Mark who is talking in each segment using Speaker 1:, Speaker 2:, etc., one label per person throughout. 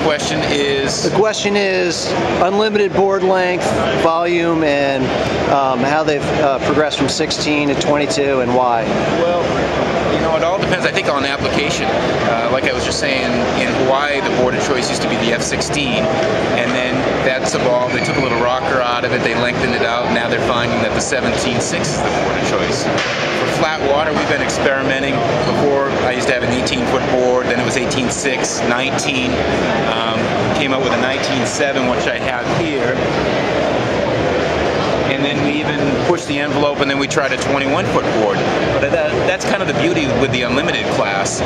Speaker 1: question is?
Speaker 2: The question is unlimited board length, volume, and how they've progressed from 16 to 22 and why.
Speaker 1: Well, you know, it all depends, I think, on application. Like I was just saying, in Hawaii, the board of choice used to be the F16, and then that's evolved. They took a little rocker out of it, they lengthened it out, and now they're finding that the 17.6 is the board of choice. For flat water, we've been experimenting. Before, I used to have an 18-foot board, then it was 18.6, 19. Came up with a 19.7, which I have here. And then we even pushed the envelope, and then we tried a 21-foot board. But that's kind of the beauty with the unlimited class.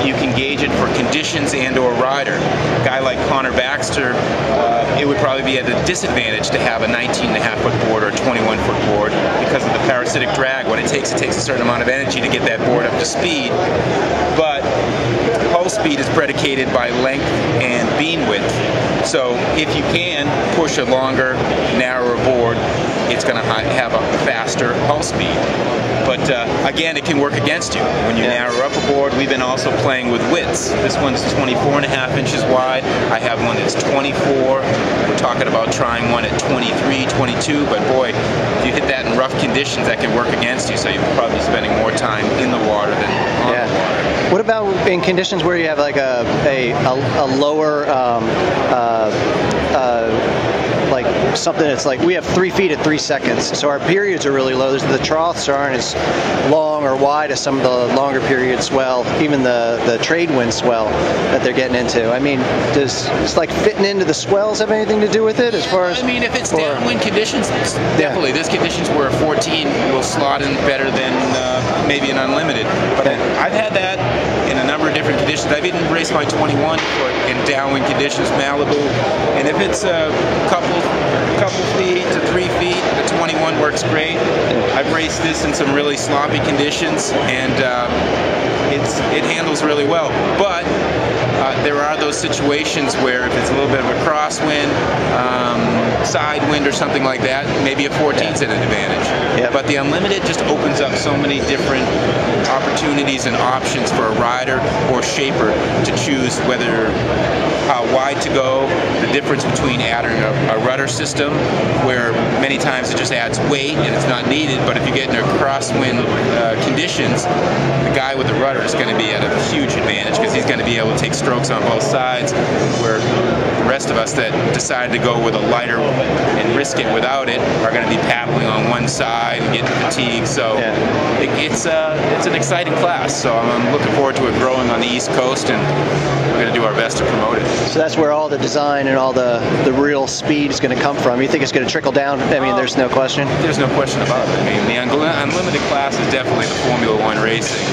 Speaker 1: You can gauge it for conditions and or rider. A guy like Connor Baxter, it would probably be at a disadvantage to have a 19.5-foot board or a 21-foot board because of the parasitic drag. What it takes a certain amount of energy to get that board up to speed. But hull speed is predicated by length and beam width. So if you can push a longer, narrower board, it's going to have a faster hull speed. But again, it can work against you. When you narrow up a board, we've been also playing with widths. This one's 24.5 inches wide. I have one that's 24. We're talking about trying one at 23, 22. But boy, if you hit that in rough conditions, that can work against you. So you're probably spending more time in the water than on the water.
Speaker 2: What about in conditions where you have like a lower like something that's like, we have 3 feet at 3 seconds, so our periods are really low. The troughs aren't as long or wide as some of the longer period swell, even the trade wind swell that they're getting into. I mean, does it's like fitting into the swells have anything to do with it as far as?
Speaker 1: I mean, if it's downwind conditions, definitely. There's conditions where a 14 will slot in better than maybe an unlimited. But I've had that in a number of different conditions. I've even raced my 21 foot in downwind conditions, Malibu, and if it's a couple feet to 3 feet, the 21 works great. I've raced this in some really sloppy conditions, and it handles really well. But there are those situations where if it's a little bit of a crosswind, side wind or something like that, maybe a 14's an advantage. But the unlimited just opens up so many different opportunities and options for a rider or shaper to choose whether how wide to go, the difference between adding a rudder system where many times it just adds weight and it's not needed, but if you get into crosswind conditions, the guy with the rudder is going to be at a huge advantage because he's going to be able to take strokes on both sides, where the rest of us that decide to go with a lighter and risk it without it are going to be paddling on one side and getting fatigued. So it's an exciting class. So I'm looking forward to it growing on the East Coast, and we're going to do our best to promote it.
Speaker 2: So that's where all the design and all the real speed is going to come from. You think it's going to trickle down? I mean, there's no question.
Speaker 1: There's no question about it. I mean, the unlimited class is definitely the Formula One racing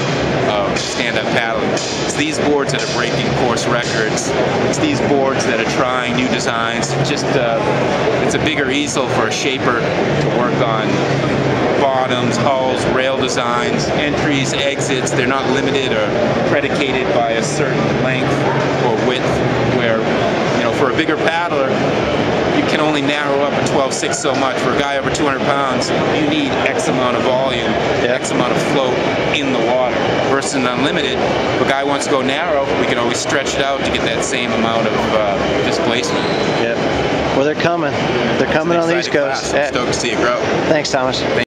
Speaker 1: of stand-up paddling. It's these boards that are breaking course records. It's these boards that are trying new designs. Just it's a bigger easel for a shaper to work on. Bottoms, hulls, rail designs, entries, exits. They're not limited or predicated by a certain length or width, where, you know, for a bigger paddler, you can only narrow up a 12.6 so much. For a guy over 200 pounds, you need X amount of volume, X amount of float in the water. Versus an unlimited, if a guy wants to go narrow, we can always stretch it out to get that same amount of displacement.
Speaker 2: Well, they're coming. They're coming on the East Coast.
Speaker 1: I'm stoked to see it grow.
Speaker 2: Thanks, Thomas.